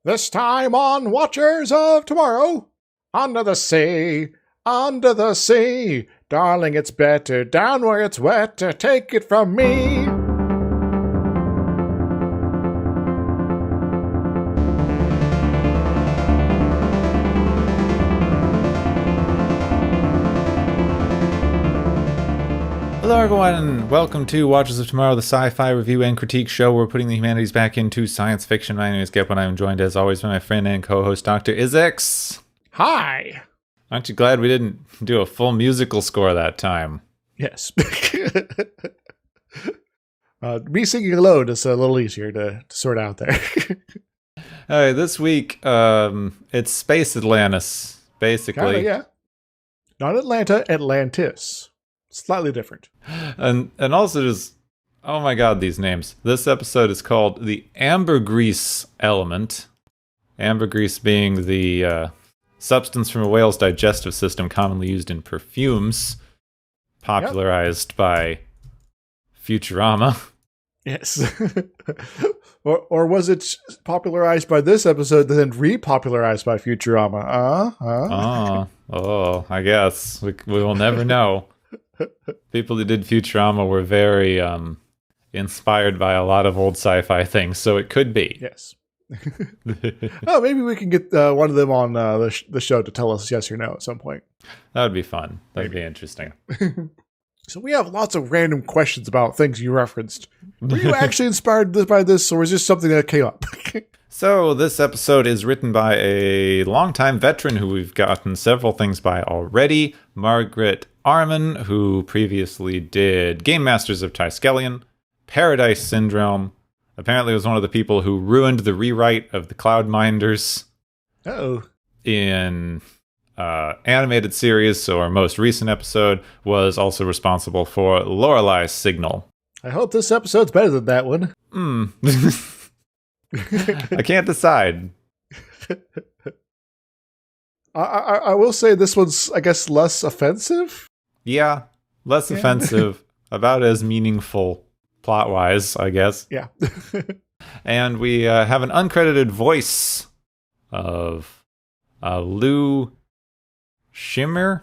This time on Watchers of Tomorrow. Under the sea, under the sea. Darling, it's better down where it's wetter. Take it from me. Hello everyone, and welcome to Watchers of Tomorrow, the sci-fi review and critique show where we're putting the humanities back into science fiction. My name is Gip, and I'm joined as always by my friend and co-host Dr. Izix. Hi. Aren't you glad we didn't do a full musical score that time? Yes. Me singing alone is a little easier to sort out there. Alright, this week, it's Space Atlantis, basically. Kinda, yeah. Not Atlanta, Atlantis. Slightly different. And also just, oh my god, these names. This episode is called the Ambergris element. Ambergris being the substance from a whale's digestive system commonly used in perfumes, popularized by Futurama. Yes. or was it popularized by this episode then repopularized by Futurama? Oh, I guess. We will never know. People who did Futurama were very inspired by a lot of old sci-fi things, so it could be. Yes. Oh, maybe we can get one of them on the show to tell us yes or no at some point. That would be fun. That would be interesting. So we have lots of random questions about things you referenced. Were you actually inspired by this, or was this something that came up? So this episode is written by a longtime veteran who we've gotten several things by already, Margaret Arman, who previously did Game Masters of Triskelion, Paradise Syndrome, apparently was one of the people who ruined the rewrite of the Cloudminders in animated series, so our most recent episode was also responsible for Lorelei's Signal. I hope this episode's better than that one. I can't decide. I will say this one's, I guess, less offensive. Yeah, less offensive, about as meaningful plot-wise, I guess. Yeah. And we have an uncredited voice of Lou Schimmer?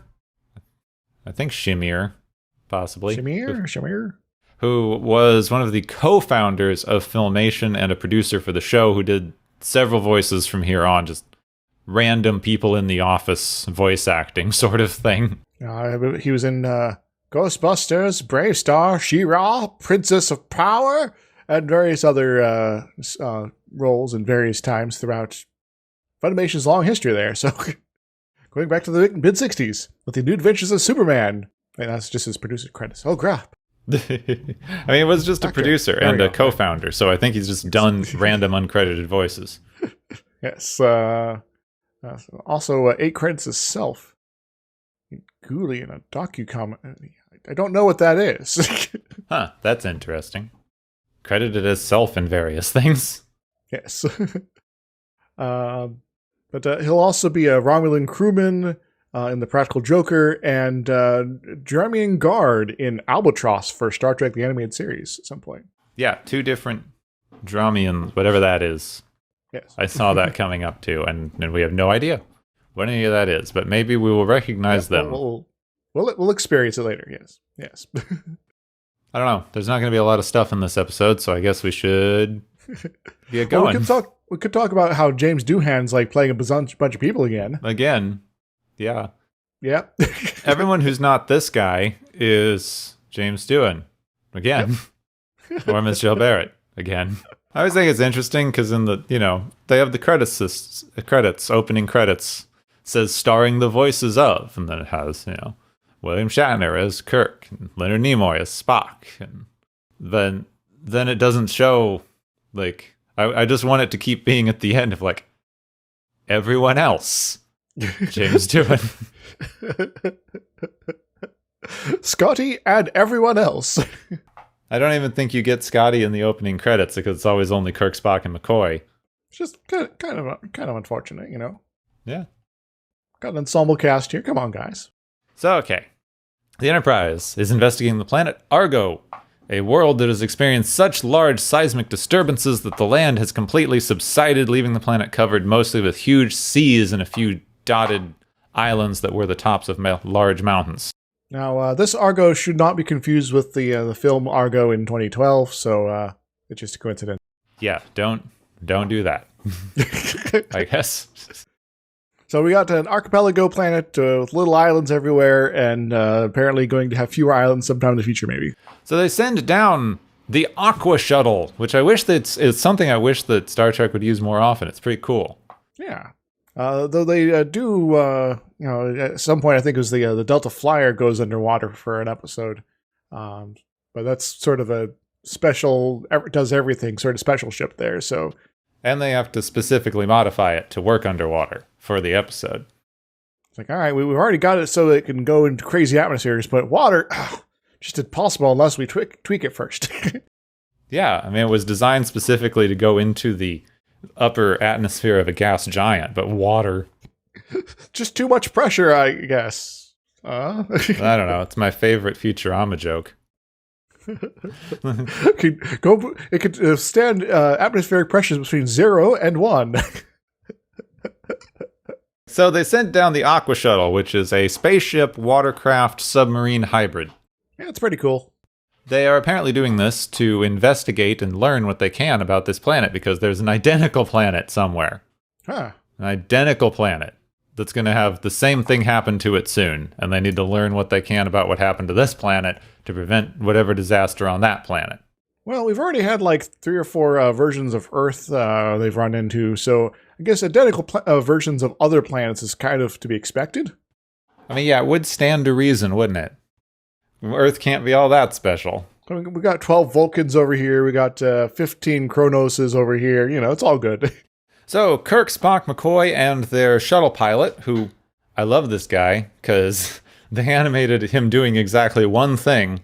I think Shimir, possibly. Shimir? Who was one of the co-founders of Filmation and a producer for the show, who did several voices from here on, just random people in the office voice acting sort of thing. He was in Ghostbusters, Brave Star, She-Ra, Princess of Power, and various other roles in various times throughout Funimation's long history there. So going back to the mid-60s with the New Adventures of Superman. And that's just his producer credits. Oh, crap. I mean, it was just a producer and a co-founder, so I think he's just done random uncredited voices. Yes. Also, 8 credits as Self. Ghoulie in a docu-comment. I don't know what that is. Huh, that's interesting. Credited as Self in various things. Yes. But he'll also be a Romulan crewman in The Practical Joker, and Jeremian Guard in Albatross for Star Trek the Animated Series at some point. Yeah, 2 different Dromians, whatever that is. Yes. I saw that coming up too, and we have no idea what any of that is, but maybe we will recognize them. We'll experience it later, yes. I don't know. There's not going to be a lot of stuff in this episode, so I guess we should get going. We could talk about how James Doohan's like playing a bunch of people again. Again. Yeah. Yep. Everyone who's not this guy is James Doohan. Again. Yep. Or Michelle Barrett. Again. I always think it's interesting because in the, they have the credits, opening credits, says starring the voices of, and then it has, William Shatner as Kirk, and Leonard Nimoy as Spock, and then it doesn't show, like, I just want it to keep being at the end of, like, everyone else. James Doohan. Scotty and everyone else. I don't even think you get Scotty in the opening credits because it's always only Kirk, Spock, and McCoy. It's just kind of unfortunate, Yeah. Got an ensemble cast here. Come on, guys. So, okay. The Enterprise is investigating the planet Argo, A world that has experienced such large seismic disturbances that the land has completely subsided, leaving the planet covered mostly with huge seas and a few dotted islands that were the tops of large mountains. Now, this Argo should not be confused with the film Argo in 2012, so it's just a coincidence. Yeah, don't do that. I guess. So we got an archipelago planet with little islands everywhere, and apparently going to have fewer islands sometime in the future, maybe. So they send down the Aqua Shuttle, which I wish that it's something I wish that Star Trek would use more often. It's pretty cool. Yeah. Though they do, at some point I think it was the Delta Flyer goes underwater for an episode. But that's sort of a special, does everything sort of special ship there, so... And they have to specifically modify it to work underwater for the episode. It's like, all right, we've already got it so it can go into crazy atmospheres, but water, just impossible unless we tweak it first. Yeah, I mean, it was designed specifically to go into the upper atmosphere of a gas giant, but water... Just too much pressure, I guess. I don't know, it's my favorite Futurama joke. It could stand atmospheric pressures between 0 and 1. So they sent down the Aqua Shuttle, which is a spaceship, watercraft, submarine hybrid. Yeah, it's pretty cool. They are apparently doing this to investigate and learn what they can about this planet, because there's an identical planet somewhere. Huh. An identical planet that's going to have the same thing happen to it soon, and they need to learn what they can about what happened to this planet to prevent whatever disaster on that planet. Well, we've already had like 3 or 4 versions of Earth they've run into, so I guess identical versions of other planets is kind of to be expected. I mean, yeah, it would stand to reason, wouldn't it? Earth can't be all that special. I mean, we got 12 Vulcans over here, we got 15 Cronoses over here, it's all good. So, Kirk, Spock, McCoy, and their shuttle pilot, who, I love this guy, because they animated him doing exactly one thing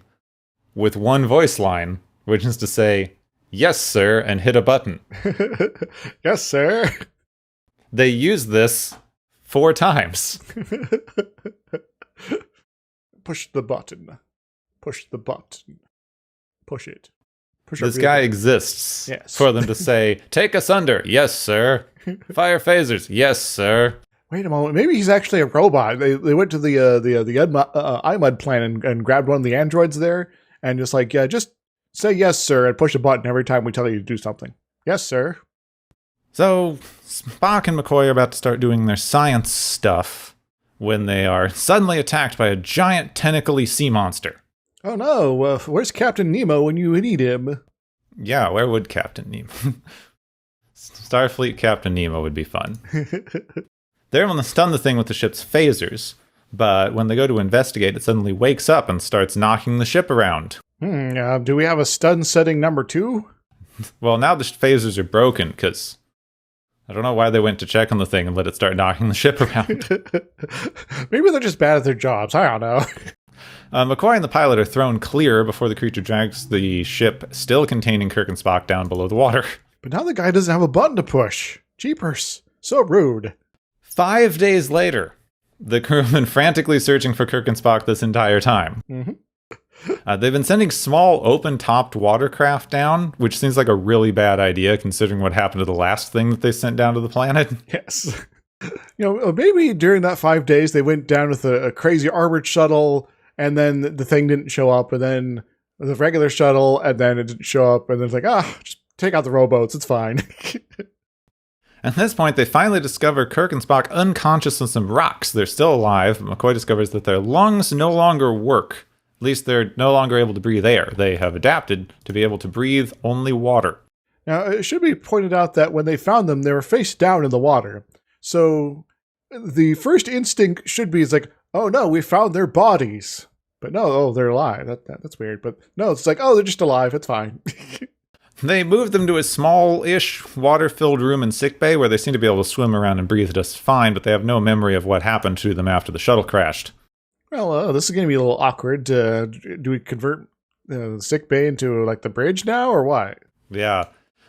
with one voice line, which is to say, "Yes, sir," and hit a button. Yes, sir. They used this 4 times. Push the button. Push the button. Push it. This guy exists for them to say, "Take us under." "Yes, sir." "Fire phasers." "Yes, sir." Wait a moment. Maybe he's actually a robot. They went to the iMud planet and grabbed one of the androids there and just like, yeah, just say yes, sir, and push a button every time we tell you to do something. Yes, sir. So Spock and McCoy are about to start doing their science stuff when they are suddenly attacked by a giant tentacly sea monster. Oh no, where's Captain Nemo when you need him? Yeah, where would Captain Nemo? Starfleet Captain Nemo would be fun. They're able to stun the thing with the ship's phasers, but when they go to investigate, it suddenly wakes up and starts knocking the ship around. Do we have a stun setting number 2? Well, now the phasers are broken, because I don't know why they went to check on the thing and let it start knocking the ship around. Maybe they're just bad at their jobs, I don't know. McCoy and the pilot are thrown clear before the creature drags the ship, still containing Kirk and Spock, down below the water. But now the guy doesn't have a button to push. Jeepers. So rude. 5 days later, the crew have been frantically searching for Kirk and Spock this entire time. Mm-hmm. They've been sending small, open-topped watercraft down, which seems like a really bad idea considering what happened to the last thing that they sent down to the planet. Yes. Maybe during that 5 days they went down with a crazy armored shuttle, and then the thing didn't show up, and then the regular shuttle, and then it didn't show up, and then it's like, just take out the rowboats, it's fine. At this point, they finally discover Kirk and Spock unconscious on some rocks. They're still alive, but McCoy discovers that their lungs no longer work. At least they're no longer able to breathe air. They have adapted to be able to breathe only water. Now, it should be pointed out that when they found them, they were face down in the water. So the first instinct should be, it's like, oh no, we found their bodies. But no, they're alive. That's weird. But no, it's like, oh, they're just alive. It's fine. They moved them to a small-ish water-filled room in sickbay where they seem to be able to swim around and breathe just fine, but they have no memory of what happened to them after the shuttle crashed. Well, this is going to be a little awkward. Do we convert the sickbay into like the bridge now, or what? Yeah.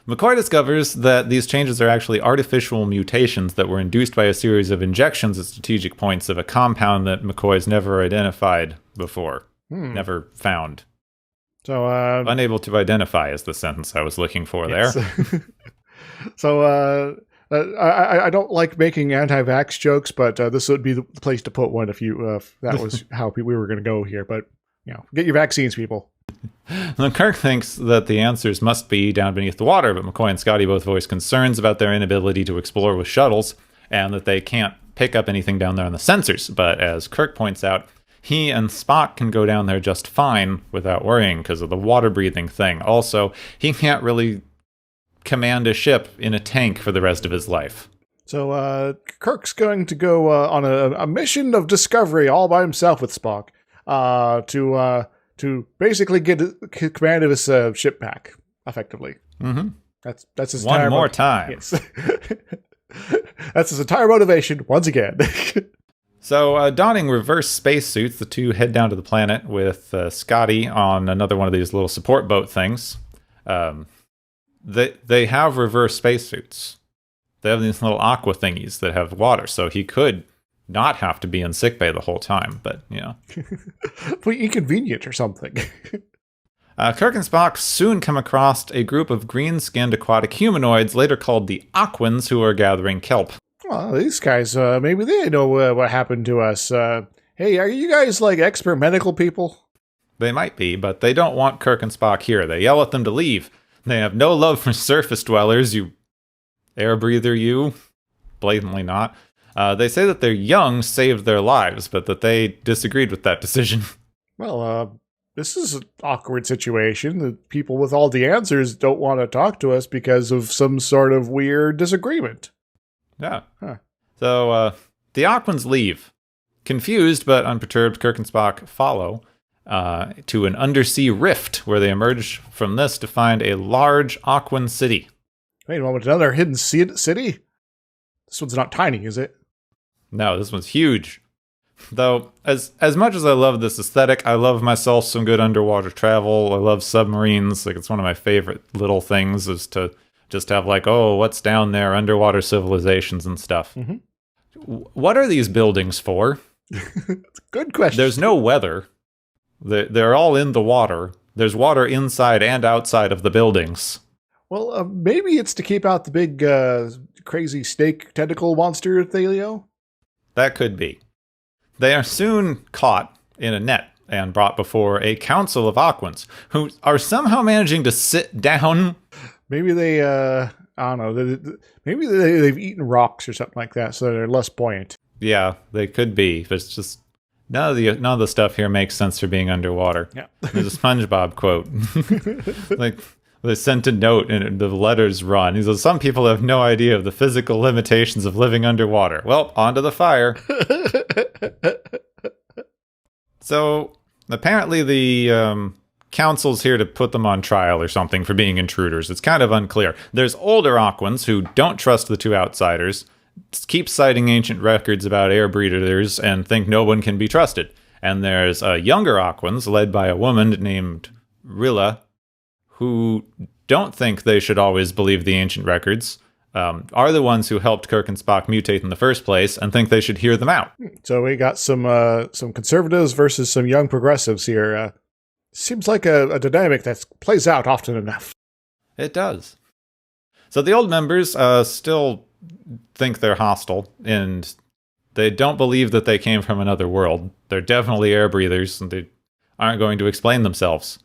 McCoy discovers that these changes are actually artificial mutations that were induced by a series of injections at strategic points of a compound that McCoy's never identified before. Never found. So, Unable to identify is the sentence I was looking for there. So, I don't like making anti-vax jokes, but this would be the place to put one if that was how we were going to go here. But, get your vaccines, people. Kirk thinks that the answers must be down beneath the water, but McCoy and Scotty both voice concerns about their inability to explore with shuttles and that they can't pick up anything down there on the sensors. But as Kirk points out, he and Spock can go down there just fine without worrying because of the water-breathing thing. Also, he can't really command a ship in a tank for the rest of his life. So Kirk's going to go on a mission of discovery all by himself with Spock to basically get command of his ship back, effectively. Mm-hmm. That's his entire one more time. Yes. That's his entire motivation, once again. So, donning reverse spacesuits, the two head down to the planet with Scotty on another one of these little support boat things. They have reverse spacesuits. They have these little aqua thingies that have water, so he could not have to be in sickbay the whole time, but, Pretty inconvenient or something. Kirk and Spock soon come across a group of green-skinned aquatic humanoids, later called the Aquans, who are gathering kelp. Well, these guys, maybe they know what happened to us. Hey, are you guys like expert medical people? They might be, but they don't want Kirk and Spock here. They yell at them to leave. They have no love for surface dwellers, you air breather, you. Blatantly not. They say that their young saved their lives, but that they disagreed with that decision. Well, this is an awkward situation. The people with all the answers don't want to talk to us because of some sort of weird disagreement. Yeah. Huh. So, the Aquans leave. Confused but unperturbed, Kirk and Spock follow to an undersea rift where they emerge from this to find a large Aquan city. Wait a moment, another hidden city? This one's not tiny, is it? No, this one's huge. Though, as much as I love this aesthetic, I love myself some good underwater travel. I love submarines. Like, it's one of my favorite little things is to just have like, oh, what's down there, underwater civilizations and stuff. Mm-hmm. What are these buildings for? It's a good question. There's no weather. They're all in the water. There's water inside and outside of the buildings. Well, maybe it's to keep out the big, crazy snake tentacle monster, Thalio? That could be. They are soon caught in a net and brought before a council of Aquans, who are somehow managing to sit down. Maybe they, I don't know, maybe they've eaten rocks or something like that, so they're less buoyant. Yeah, they could be. But it's just none of the stuff here makes sense for being underwater. Yeah. There's a SpongeBob quote. Like, they sent a note and the letters run. He says, some people have no idea of the physical limitations of living underwater. Well, onto the fire. So, apparently the council's here to put them on trial or something for being intruders. It's kind of unclear. There's older Aquans who don't trust the two outsiders, keep citing ancient records about air breeders, and think no one can be trusted. And there's younger Aquans, led by a woman named Rilla, who don't think they should always believe the ancient records, are the ones who helped Kirk and Spock mutate in the first place, and think they should hear them out. So we got some conservatives versus some young progressives here. Seems like a dynamic that plays out often enough. It does. So the old members still think they're hostile, and they don't believe that they came from another world. They're definitely air breathers, and they aren't going to explain themselves.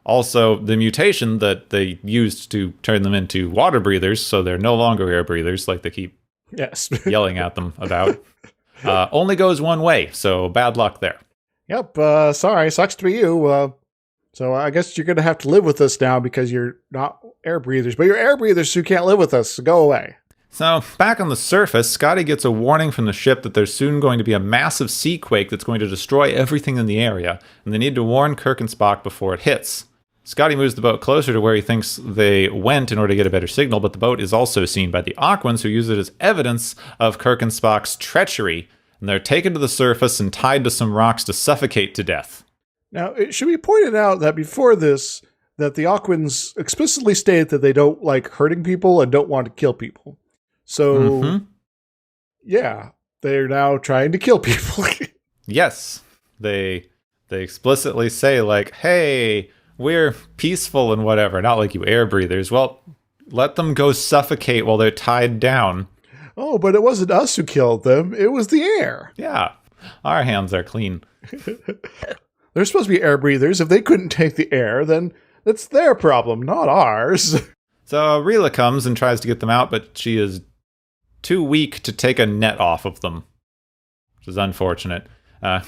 Also, the mutation that they used to turn them into water breathers, so they're no longer air breathers, like they keep yelling at them about, only goes one way, so bad luck there. Yep, sorry, sucks to be you. So I guess you're going to have to live with us now because you're not air breathers, but you're air breathers, so you can't live with us, so go away. So, back on the surface, Scotty gets a warning from the ship that there's soon going to be a massive sea quake that's going to destroy everything in the area, and they need to warn Kirk and Spock before it hits. Scotty moves the boat closer to where he thinks they went in order to get a better signal, but the boat is also seen by the Aquans, who use it as evidence of Kirk and Spock's treachery, and they're taken to the surface and tied to some rocks to suffocate to death. Now, it should be pointed out that before this, that the Aquans explicitly state that they don't like hurting people and don't want to kill people. So, yeah, they're now trying to kill people. Yes, they explicitly say, like, hey, we're peaceful and whatever, not like you air breathers. Well, let them go suffocate while they're tied down. Oh, but it wasn't us who killed them. It was the air. Yeah, our hands are clean. They're supposed to be air breathers. If they couldn't take the air, then it's their problem, not ours. So Rila comes and tries to get them out, but she is too weak to take a net off of them, which is unfortunate.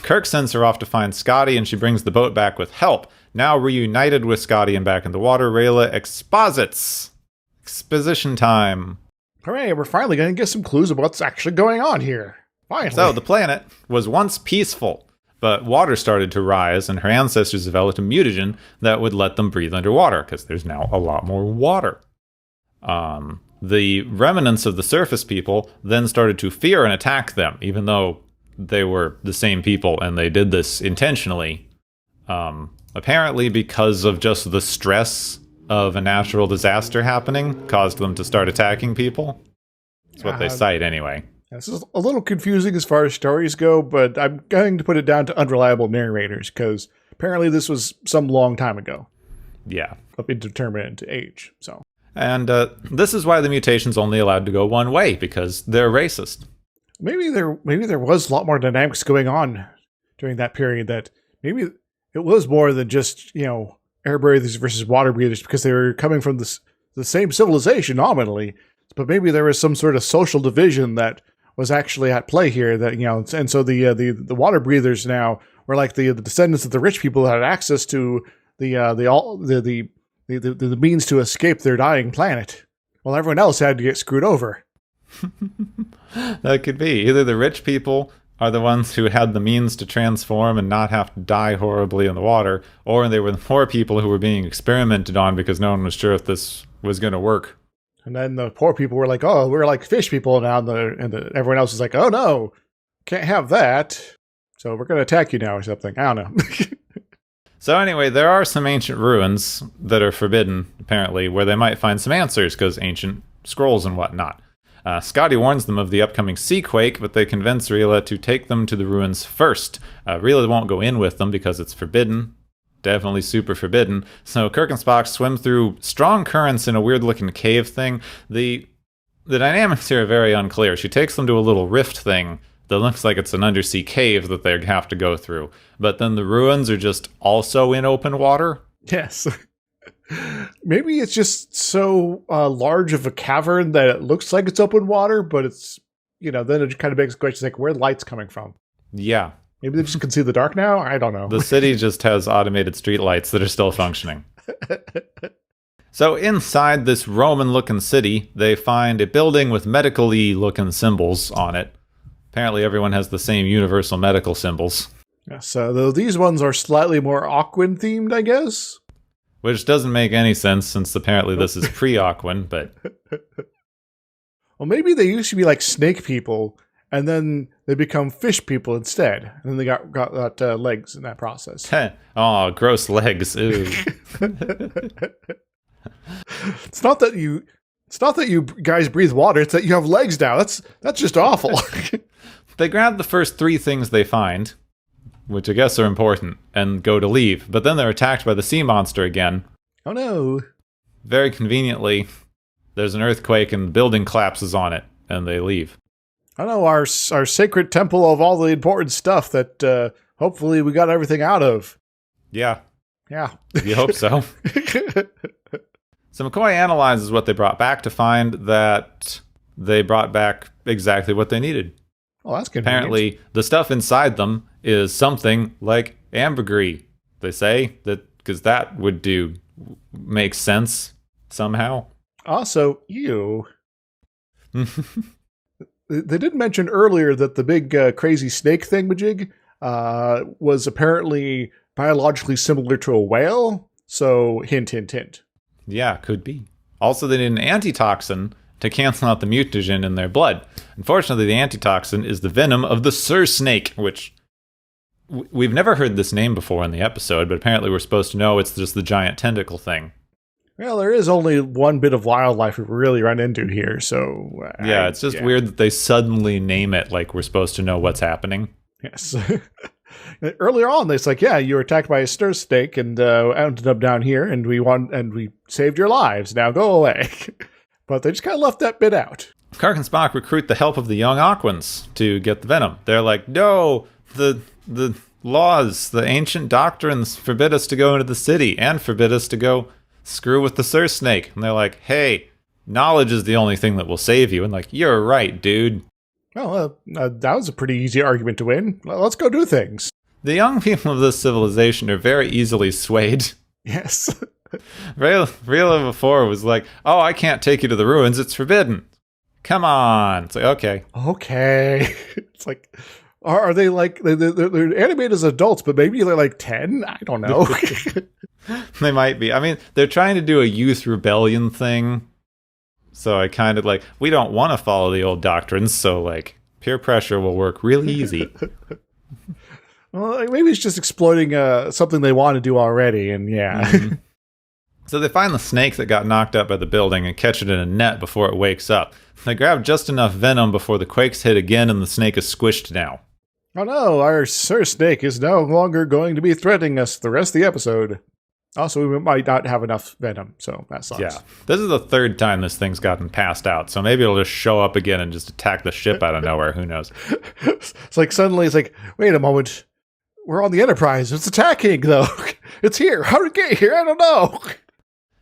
Kirk sends her off to find Scotty, and she brings the boat back with help. Now reunited with Scotty and back in the water, Rayla exposits. Exposition time. Hooray, we're finally going to get some clues of what's actually going on here. Finally. So, the planet was once peaceful, but water started to rise, and her ancestors developed a mutagen that would let them breathe underwater, because there's now a lot more water. The remnants of the surface people then started to fear and attack them, even though they were the same people, and they did this intentionally. Apparently because of just the stress of a natural disaster happening caused them to start attacking people. That's what they cite anyway. This is a little confusing as far as stories go, but I'm going to put it down to unreliable narrators, because apparently this was some long time ago. Yeah. Of indeterminate age, so. And this is why the mutation's only allowed to go one way, because they're racist. Maybe there was a lot more dynamics going on during that period, that maybe it was more than just, air breathers versus water breathers, because they were coming from the same civilization nominally, but maybe there was some sort of social division that was actually at play here, that, and so the water breathers now were like the descendants of the rich people that had access to the means to escape their dying planet, while everyone else had to get screwed over. That could be. Either the rich people are the ones who had the means to transform and not have to die horribly in the water, or they were the poor people who were being experimented on because no one was sure if this was going to work. And then the poor people were like, oh, we're like fish people now, and everyone else is like, oh no, can't have that, so we're going to attack you now or something. I don't know. So anyway, there are some ancient ruins that are forbidden, apparently, where they might find some answers, because ancient scrolls and whatnot. Scotty warns them of the upcoming sea quake, but they convince Rila to take them to the ruins first. Rila won't go in with them because it's forbidden. Definitely super forbidden. So Kirk and Spock swim through strong currents in a weird-looking cave thing. The dynamics here are very unclear. She takes them to a little rift thing that looks like it's an undersea cave that they have to go through. But then the ruins are just also in open water. Yes. Maybe it's just so large of a cavern that it looks like it's open water, but it's, then it kind of begs the question, like, where are the lights coming from? Yeah. Maybe they just can see the dark now? I don't know. The city just has automated street lights that are still functioning. So inside this Roman-looking city, they find a building with medical-y looking symbols on it. Apparently everyone has the same universal medical symbols. Yes, though these ones are slightly more Aquan themed, I guess. Which doesn't make any sense, since apparently this is pre-Aquan, but... Well, maybe they used to be like snake people, and then they become fish people instead. And then they got legs in that process. Oh, gross legs. Ew. It's not that you guys breathe water, it's that you have legs now. That's just awful. They grab the first three things they find, which I guess are important, and go to leave. But then they're attacked by the sea monster again. Oh no. Very conveniently, there's an earthquake and the building collapses on it, and they leave. I know, our sacred temple of all the important stuff that hopefully we got everything out of. Yeah. Yeah. You hope so. So McCoy analyzes what they brought back to find that they brought back exactly what they needed. Oh, that's convenient. Apparently, the stuff inside them is something like ambergris. They say that because that would make sense somehow. Also, you. They did mention earlier that the big crazy snake thingamajig was apparently biologically similar to a whale. So, hint, hint, hint. Yeah, could be. Also, they need an antitoxin to cancel out the mutagen in their blood. Unfortunately, the antitoxin is the venom of the Sur Snake, which we've never heard this name before in the episode, but apparently we're supposed to know it's just the giant tentacle thing. Well, there is only one bit of wildlife we really run into here, so... yeah, it's just weird that they suddenly name it like we're supposed to know what's happening. Yes. Earlier on, it's like, yeah, you were attacked by a stir snake and ended up down here, and we saved your lives. Now go away. But they just kind of left that bit out. Kirk and Spock recruit the help of the young Aquans to get the venom. They're like, no, the laws, the ancient doctrines forbid us to go into the city and forbid us to go screw with the Sir Snake. And they're like, hey, knowledge is the only thing that will save you. And like, you're right, dude. Well, that was a pretty easy argument to win. Let's go do things. The young people of this civilization are very easily swayed. Yes. Rayla before was like, oh, I can't take you to the ruins. It's forbidden. Come on. It's like, okay. Okay. It's like, are they like, they're animated as adults, but maybe they're like 10? I don't know. They might be. I mean, they're trying to do a youth rebellion thing. So I kind of like, we don't want to follow the old doctrines, so like peer pressure will work really easy. Well, maybe it's just exploiting something they want to do already, and yeah. Mm-hmm. So they find the snake that got knocked up by the building and catch it in a net before it wakes up. They grab just enough venom before the quakes hit again and the snake is squished now. Oh no, our Sir Snake is no longer going to be threatening us the rest of the episode. Also, we might not have enough venom, so that sucks. Yeah, this is the third time this thing's gotten passed out, so maybe it'll just show up again and just attack the ship out of nowhere. Who knows? It's like suddenly it's like, wait a moment. We're on the Enterprise. It's attacking, though. It's here. How did it get here? I don't know.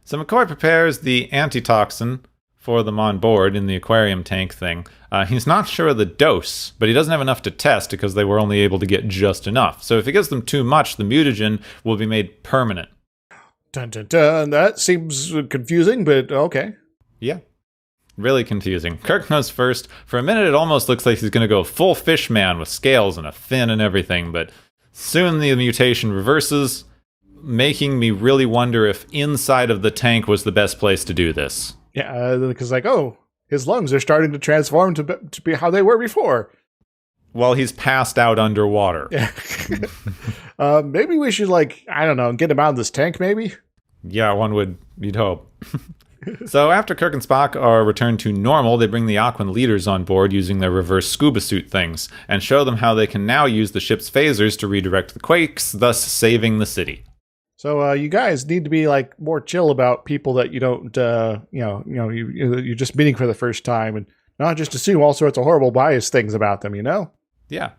So McCoy prepares the antitoxin for them on board in the aquarium tank thing. He's not sure of the dose, but he doesn't have enough to test because they were only able to get just enough. So if he gives them too much, the mutagen will be made permanent. Dun, dun, dun. That seems confusing, but okay. Yeah. Really confusing. Kirk knows first. For a minute, it almost looks like he's going to go full fish man with scales and a fin and everything, but soon the mutation reverses, making me really wonder if inside of the tank was the best place to do this. Yeah, because like, oh, his lungs are starting to transform to be how they were before. Well, he's passed out underwater. Yeah. Maybe we should, like, I don't know, get him out of this tank, maybe? Yeah, you'd hope. So after Kirk and Spock are returned to normal, they bring the Aquan leaders on board using their reverse scuba suit things, and show them how they can now use the ship's phasers to redirect the quakes, thus saving the city. So you guys need to be like more chill about people that you don't, you're just meeting for the first time, and not just assume all sorts of horrible biased things about them, you know? Yeah,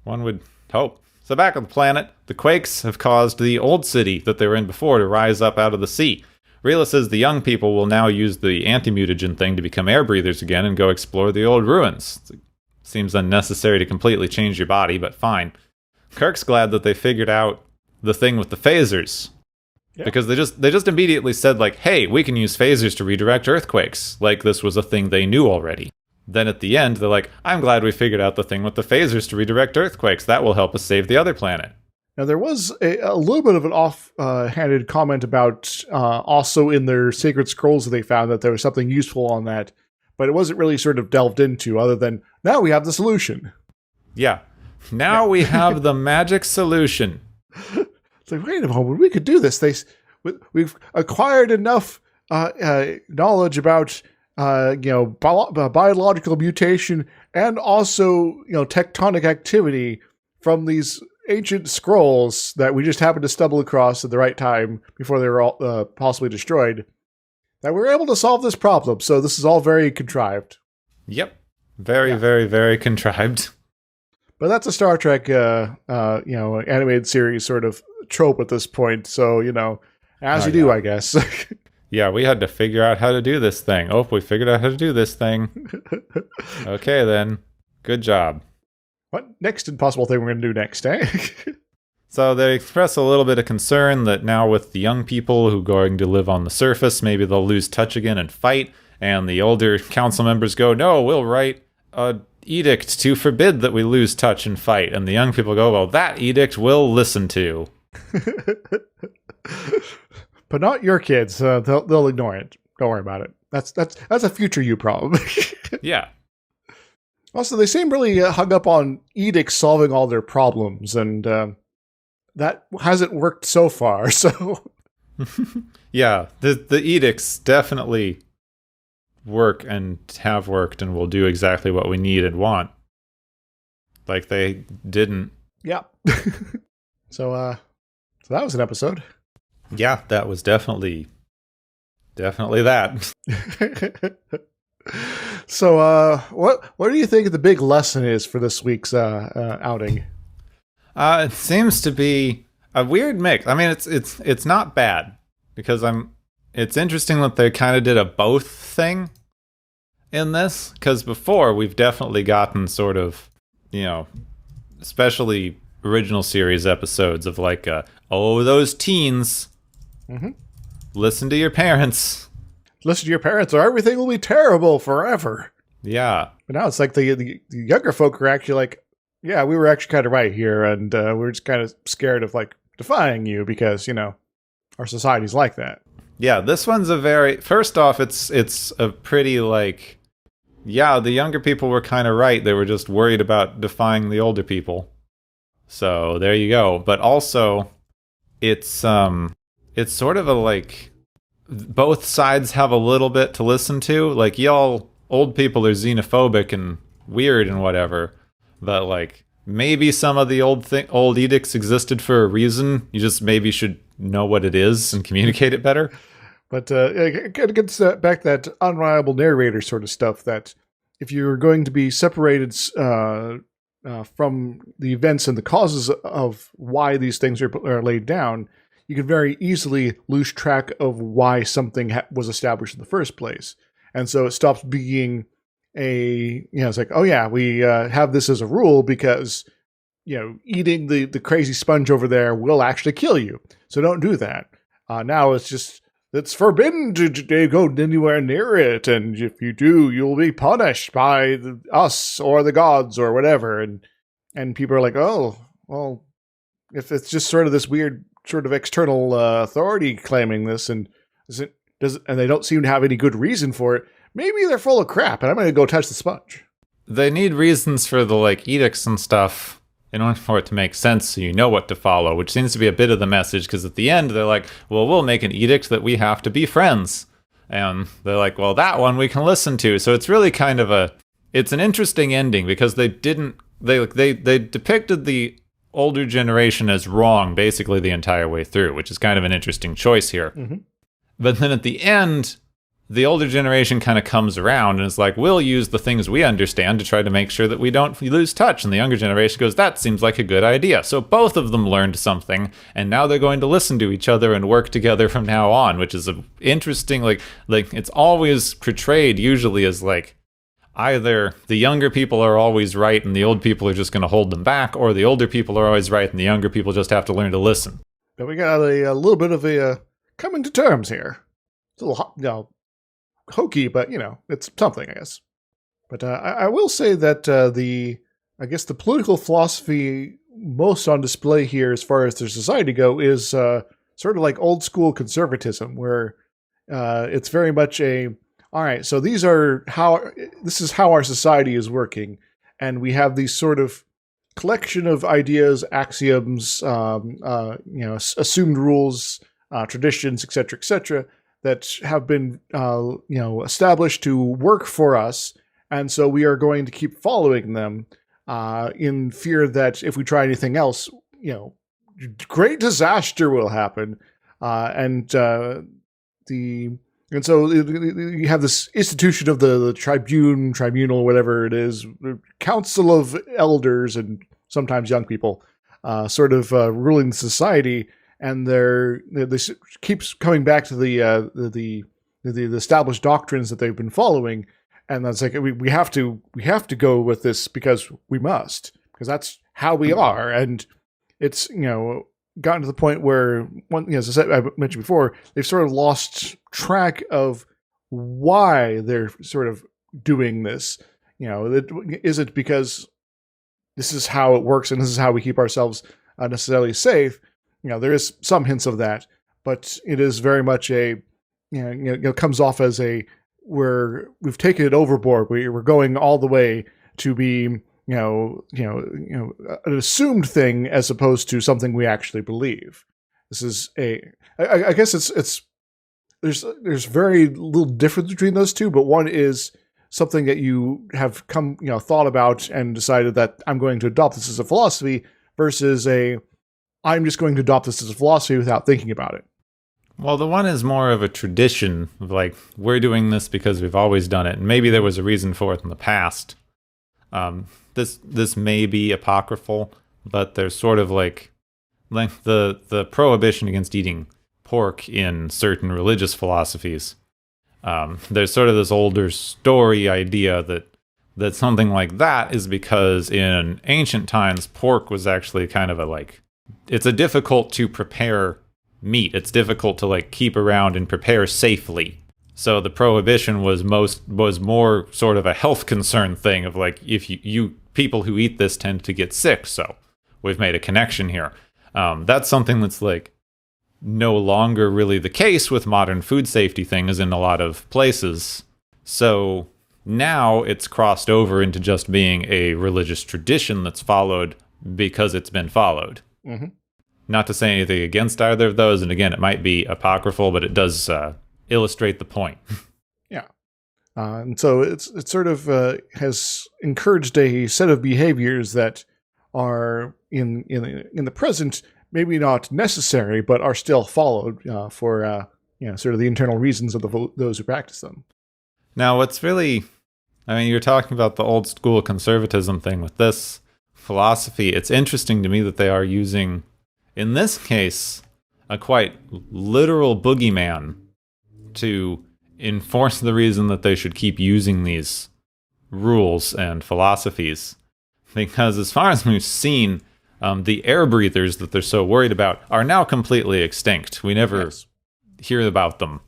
one would hope. So back on the planet, the quakes have caused the old city that they were in before to rise up out of the sea. Rayla says the young people will now use the anti-mutagen thing to become air breathers again and go explore the old ruins. Seems unnecessary to completely change your body, but fine. Kirk's glad that they figured out the thing with the phasers. Yeah. Because they just immediately said, like, hey, we can use phasers to redirect earthquakes. Like this was a thing they knew already. Then at the end, they're like, I'm glad we figured out the thing with the phasers to redirect earthquakes. That will help us save the other planet. Now, there was a little bit of an off-handed comment about also in their sacred scrolls that they found that there was something useful on that, but it wasn't really sort of delved into other than, now we have the solution. Yeah. Now we have the magic solution. It's like, wait a moment, we could do this. We've acquired enough knowledge about biological mutation and also tectonic activity from these ancient scrolls that we just happened to stumble across at the right time before they were all possibly destroyed, that we were able to solve this problem. So this is all very contrived. Yep. Very, very, very contrived. But that's a Star Trek, animated series sort of trope at this point. So, as you do, I guess. Yeah, we had to figure out how to do this thing. Oh, we figured out how to do this thing. Okay, then. Good job. What next impossible thing we're going to do next, eh? So they express a little bit of concern that now with the young people who are going to live on the surface, maybe they'll lose touch again and fight. And the older council members go, no, we'll write an edict to forbid that we lose touch and fight. And the young people go, well, that edict we'll listen to. But not your kids. They'll ignore it. Don't worry about it. That's a future you problem. Yeah. Also, they seem really hung up on edicts solving all their problems, and that hasn't worked so far. So, yeah, the edicts definitely work and have worked and will do exactly what we need and want. Like they didn't Yeah. So that was an episode. Yeah, that was definitely that. So what do you think the big lesson is for this week's outing? It seems to be a weird mix. I mean, it's not bad because it's interesting that they kind of did a both thing in this, because before we've definitely gotten sort of, especially original series episodes of like, those teens, listen to your parents. Listen to your parents or everything will be terrible forever. Yeah. But now it's like the younger folk are actually like, yeah, we were actually kind of right here, and we're just kind of scared of like defying you because, our society's like that. Yeah, this one's first off, it's a pretty like, yeah, the younger people were kind of right. They were just worried about defying the older people. So there you go. But also, it's sort of a like, both sides have a little bit to listen to. Like, y'all old people are xenophobic and weird and whatever, but like maybe some of the old edicts existed for a reason. You just maybe should know what it is and communicate it better. But it gets back that unreliable narrator sort of stuff, that if you're going to be separated from the events and the causes of why these things are laid down, you can very easily lose track of why something was established in the first place. And so it stops being it's like, oh yeah, we have this as a rule because, eating the crazy sponge over there will actually kill you. So don't do that. Now it's forbidden to go anywhere near it. And if you do, you'll be punished by us or the gods or whatever. And people are like, oh, well, if it's just sort of this weird sort of external authority claiming this, and they don't seem to have any good reason for it, maybe they're full of crap, and I'm going to go touch the sponge. They need reasons for the like edicts and stuff in order for it to make sense, so you know what to follow, which seems to be a bit of the message, because at the end they're like, well, we'll make an edict that we have to be friends. And they're like, well, that one we can listen to. So it's really kind of it's an interesting ending, because they depicted the older generation as wrong basically the entire way through, which is kind of an interesting choice here. Mm-hmm. But then at the end, the older generation kind of comes around and is like, we'll use the things we understand to try to make sure that we don't lose touch. And the younger generation goes, that seems like a good idea. So both of them learned something, and now they're going to listen to each other and work together from now on, which is an interesting, like it's always portrayed usually as like, either the younger people are always right and the old people are just going to hold them back, or the older people are always right and the younger people just have to learn to listen. But we got a little bit of a coming to terms here. It's a little, hokey, but it's something, I guess. But I will say that the political philosophy most on display here, as far as their society go, is sort of like old school conservatism, where it's very much all right, so this is how our society is working, and we have these sort of collection of ideas, axioms, assumed rules, traditions, etc., that have been, established to work for us, and so we are going to keep following them, in fear that if we try anything else, great disaster will happen, and so you have this institution of the tribunal, whatever it is, council of elders and sometimes young people, sort of ruling society. And they keeps coming back to the established doctrines that they've been following, and that's like we have to go with this because we must, because that's how we are. And it's gotten to the point where as I mentioned before, they've sort of lost track of why they're sort of doing this. Is it because this is how it works and this is how we keep ourselves necessarily safe? There is some hints of that, but it is very much comes off as we've taken it overboard. We're going all the way to be, an assumed thing as opposed to something we actually believe. This is I guess there's very little difference between those two, but one is something that you have thought about and decided that I'm going to adopt this as a philosophy, versus I'm just going to adopt this as a philosophy without thinking about it. Well, the one is more of a tradition of like, we're doing this because we've always done it, and maybe there was a reason for it in the past. This may be apocryphal, but there's sort of like the prohibition against eating pork in certain religious philosophies. There's sort of this older story idea that something like that is because in ancient times, pork was actually kind of it's a difficult to prepare meat. It's difficult to like keep around and prepare safely. So the prohibition was more sort of a health concern thing of like, if you people who eat this tend to get sick. So we've made a connection here. That's something that's like no longer really the case with modern food safety things in a lot of places. So now it's crossed over into just being a religious tradition that's followed because it's been followed. Mm-hmm. Not to say anything against either of those, and again, it might be apocryphal, but it does illustrate the point. Yeah. And so it sort of has encouraged a set of behaviors that are in the present maybe not necessary, but are still followed for sort of the internal reasons of those who practice them. Now, what's really, I mean, you're talking about the old school conservatism thing with this philosophy. It's interesting to me that they are using, in this case, a quite literal boogeyman to enforce the reason that they should keep using these rules and philosophies. Because as far as we've seen, the air breathers that they're so worried about are now completely extinct. We never hear about them.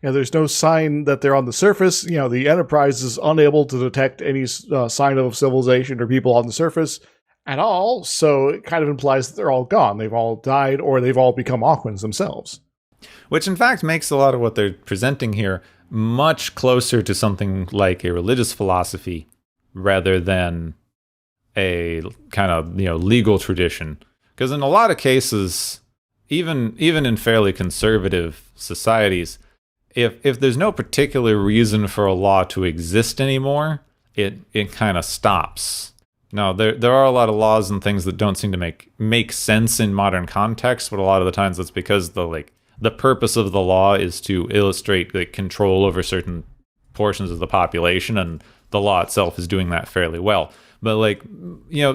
Yeah, there's no sign that they're on the surface. The Enterprise is unable to detect any sign of civilization or people on the surface at all, so it kind of implies that they're all gone. They've all died, or they've all become Aquans themselves. Which, in fact, makes a lot of what they're presenting here much closer to something like a religious philosophy rather than a kind of, legal tradition. Because in a lot of cases, even in fairly conservative societies, if there's no particular reason for a law to exist anymore, it kind of stops. Now, there are a lot of laws and things that don't seem to make sense in modern context, but a lot of the times that's because the purpose of the law is to illustrate the control over certain portions of the population, and the law itself is doing that fairly well. But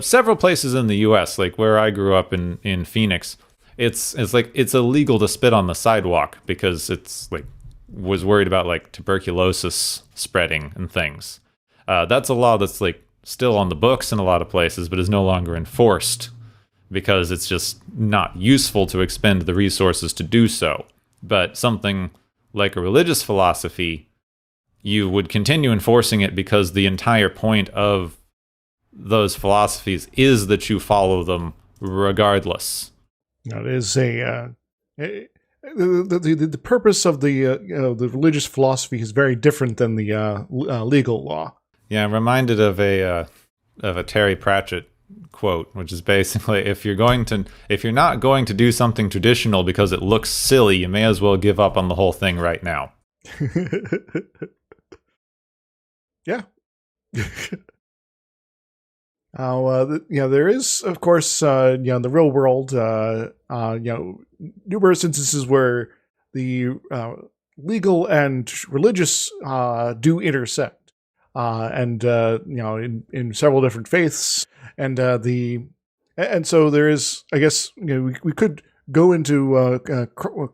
several places in the U.S., like where I grew up in Phoenix, it's illegal to spit on the sidewalk because it's was worried about tuberculosis spreading and things. That's a law that's still on the books in a lot of places, but is no longer enforced because it's just not useful to expend the resources to do so. But something like a religious philosophy, you would continue enforcing it because the entire point of those philosophies is that you follow them regardless. It is the purpose of the religious philosophy is very different than the legal law. Yeah, I'm reminded of a Terry Pratchett quote, which is basically, if you're not going to do something traditional because it looks silly, you may as well give up on the whole thing right now. Yeah. There is, of course, in the real world, numerous instances where the legal and religious do intersect. In several different faiths, and so there is, I guess, we could go into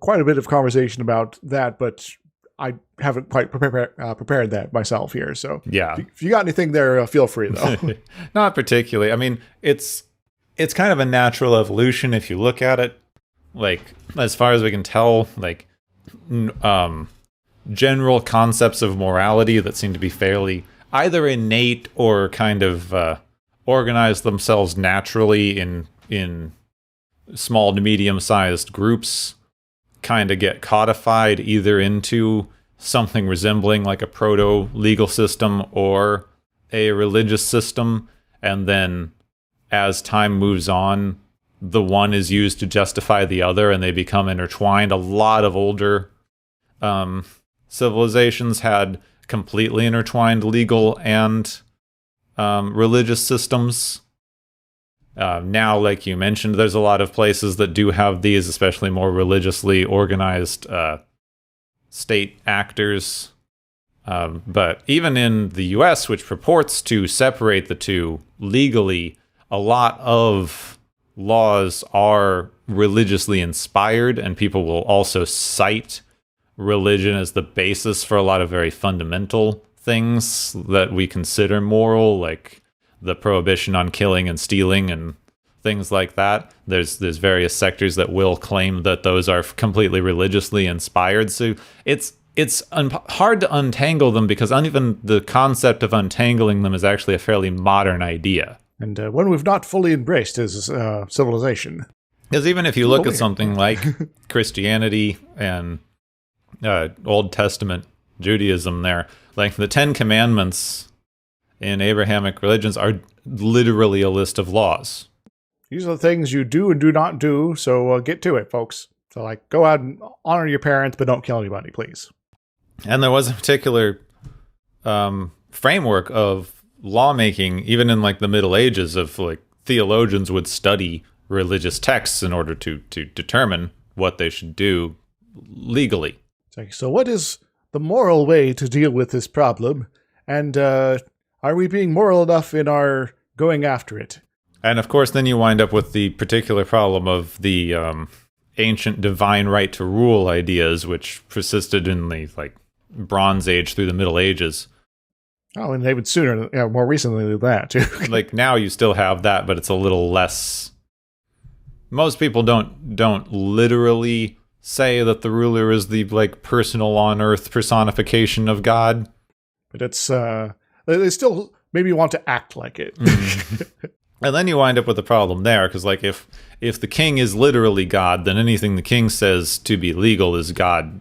quite a bit of conversation about that, but I haven't quite prepared that myself here. So yeah, if you got anything there, feel free though. Not particularly. I mean, it's kind of a natural evolution if you look at it. As far as we can tell, general concepts of morality that seem to be fairly either innate or kind of organize themselves naturally in small to medium-sized groups kind of get codified either into something resembling like a proto-legal system or a religious system, and then as time moves on, the one is used to justify the other and they become intertwined. A lot of older civilizations had completely intertwined legal and religious systems. Now, like you mentioned, there's a lot of places that do have these, especially more religiously organized state actors. But even in the US, which purports to separate the two legally, a lot of laws are religiously inspired, and people will also cite religion as the basis for a lot of very fundamental things that we consider moral, like the prohibition on killing and stealing and things like that. There's various sectors that will claim that those are completely religiously inspired. So it's hard to untangle them, because even the concept of untangling them is actually a fairly modern idea. And one we've not fully embraced is civilization. Because even if you look at something like Christianity and Old Testament Judaism there, like the Ten Commandments in Abrahamic religions are literally a list of laws. These are the things you do and do not do, so get to it, folks. So, like, go out and honor your parents, but don't kill anybody, please. And there was a particular framework of lawmaking, even in, like, the Middle Ages, of, like, theologians would study religious texts in order to determine what they should do legally. So what is the moral way to deal with this problem? And are we being moral enough in our going after it? And of course, then you wind up with the particular problem of the ancient divine right to rule ideas, which persisted in the Bronze Age through the Middle Ages. Oh, and even sooner, more recently than that, too. Like, now you still have that, but it's a little less. Most people don't literally say that the ruler is the personal on earth personification of God. But it's they still maybe want to act like it. Mm-hmm. And then you wind up with a problem there, because if the king is literally God, then anything the king says to be legal is God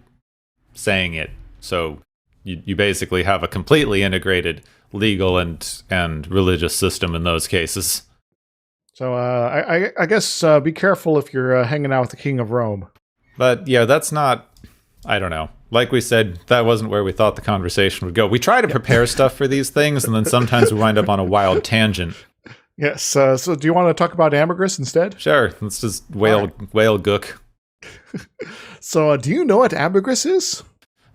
saying it. So you basically have a completely integrated legal and religious system in those cases. So I guess be careful if you're hanging out with the King of Rome. But yeah, that's not, I don't know. Like we said, that wasn't where we thought the conversation would go. We try to prepare stuff for these things, and then sometimes we wind up on a wild tangent. Yes. So do you want to talk about Ambergris instead? Sure. Let's just whale gook. So do you know what Ambergris is?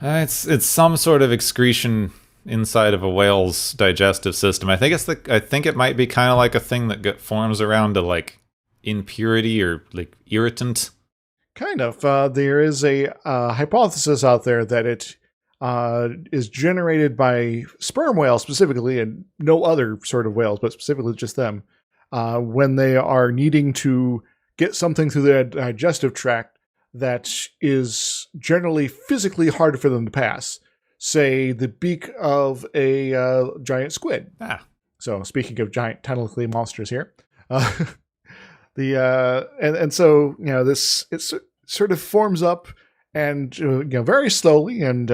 It's some sort of excretion inside of a whale's digestive system. I think it might be kind of like a thing that forms around a impurity or irritant. Kind of. There is a hypothesis out there that it is generated by sperm whales specifically, and no other sort of whales, but specifically just them, when they are needing to get something through their digestive tract that is generally physically hard for them to pass. Say, the beak of a giant squid. So, speaking of giant tentacly monsters here, so this it sort of forms up and very slowly, and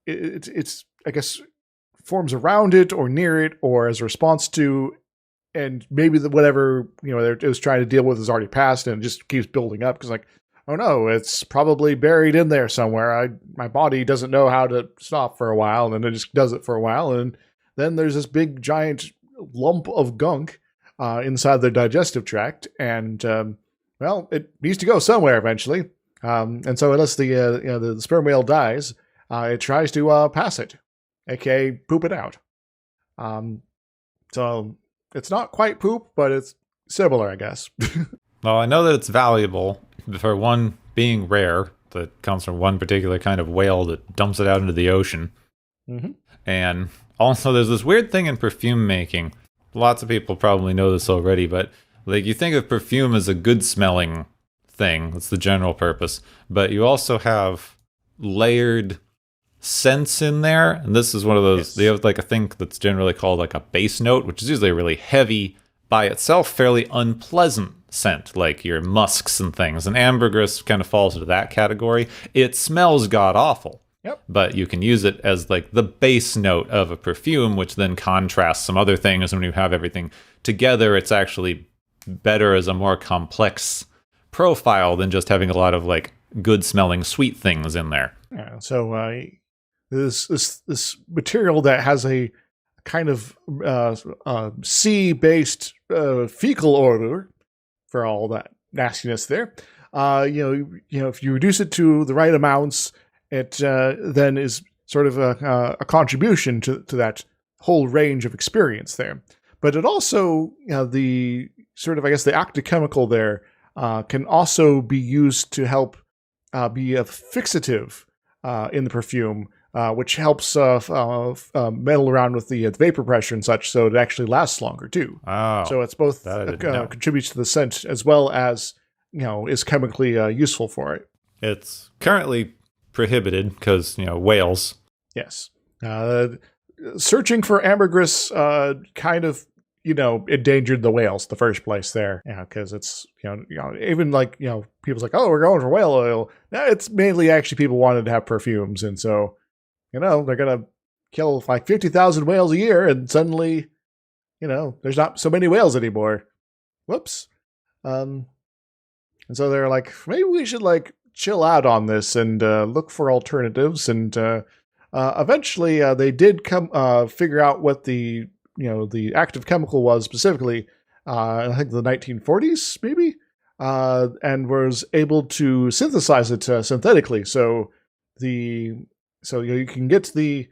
it's I guess forms around it or near it or as a response to, and maybe whatever it was trying to deal with is already passed, and it just keeps building up because oh no, it's probably buried in there somewhere. My body doesn't know how to stop for a while, and then it just does it for a while, and then there's this big giant lump of gunk inside the digestive tract, and it needs to go somewhere eventually. And so unless the sperm whale dies, it tries to pass it, aka poop it out. So it's not quite poop, but it's similar, I guess. Well, I know that it's valuable for one being rare, that comes from one particular kind of whale that dumps it out into the ocean. Mm-hmm. And also there's this weird thing in perfume making. Lots of people probably know this already, but you think of perfume as a good smelling thing. That's the general purpose. But you also have layered scents in there. And this is one of those, yes. They have a thing that's generally called a base note, which is usually a really heavy, by itself, fairly unpleasant scent, like your musks and things. And ambergris kind of falls into that category. It smells god-awful. Yep. But you can use it as the base note of a perfume, which then contrasts some other things. And when you have everything together, it's actually better as a more complex profile than just having a lot of good smelling sweet things in there. Yeah. So this material that has a kind of sea-based fecal odor for all that nastiness there. If you reduce it to the right amounts, it then is sort of a contribution to that whole range of experience there. But it also, the sort of, I guess, the active chemical there can also be used to help be a fixative in the perfume, which helps meddle around with the vapor pressure and such, so it actually lasts longer too. Oh, so it's both contributes to the scent as well as is chemically useful for it. It's currently prohibited because whales. Yes, searching for ambergris kind of endangered the whales in the first place there. Yeah, because it's even like people's like, oh, we're going for whale oil. No, it's mainly actually people wanted to have perfumes, and so they're gonna kill like 50,000 whales a year, and suddenly there's not so many whales anymore. Whoops. And so they're like, maybe we should like chill out on this and look for alternatives. And eventually they did come figure out what the active chemical was specifically. I think the 1940s maybe, and was able to synthesize it synthetically. So you can get the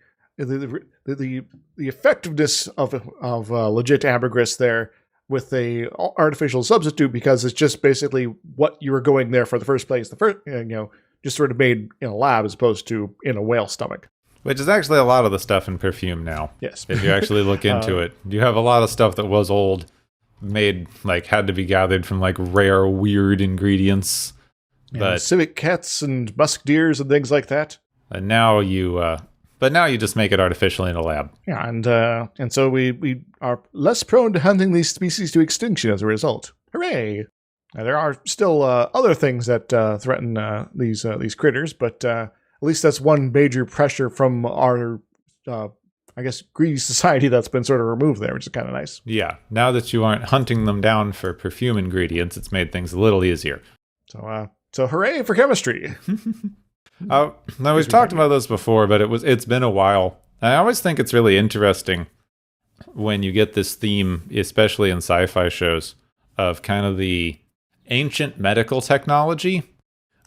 effectiveness of legit ambergris there with a artificial substitute, because it's just basically what you were going there for the first place. The first, just sort of made in a lab as opposed to in a whale stomach. Which is actually a lot of the stuff in perfume now. Yes. If you actually look into it. You have a lot of stuff that was old, made, had to be gathered from, rare, weird ingredients. But civet cats and musk deers and things like that. And now you just make it artificially in a lab. Yeah, and so we are less prone to hunting these species to extinction as a result. Hooray! There are still other things that threaten these critters, but at least that's one major pressure from our, greedy society that's been sort of removed there, which is kind of nice. Yeah, now that you aren't hunting them down for perfume ingredients, it's made things a little easier. So hooray for chemistry! Now we've talked about this before, but it's been a while. I always think it's really interesting when you get this theme, especially in sci-fi shows, of kind of the ancient medical technology.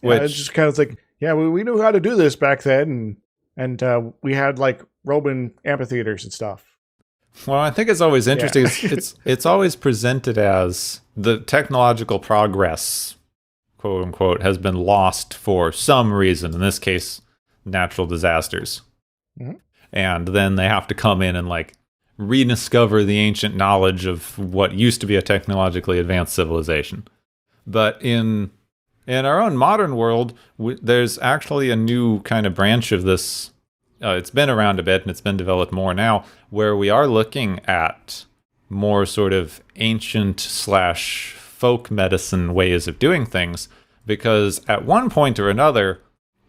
Which it's just kind of like, we knew how to do this back then, and we had Roman amphitheaters and stuff. Well, I think it's always interesting. Yeah. It's always presented as the technological progress, quote unquote, has been lost for some reason. In this case, natural disasters. Mm-hmm. And then they have to come in and rediscover the ancient knowledge of what used to be a technologically advanced civilization. But in our own modern world, there's actually a new kind of branch of this. It's been around a bit and it's been developed more now, where we are looking at more sort of ancient / folk medicine ways of doing things, because at one point or another,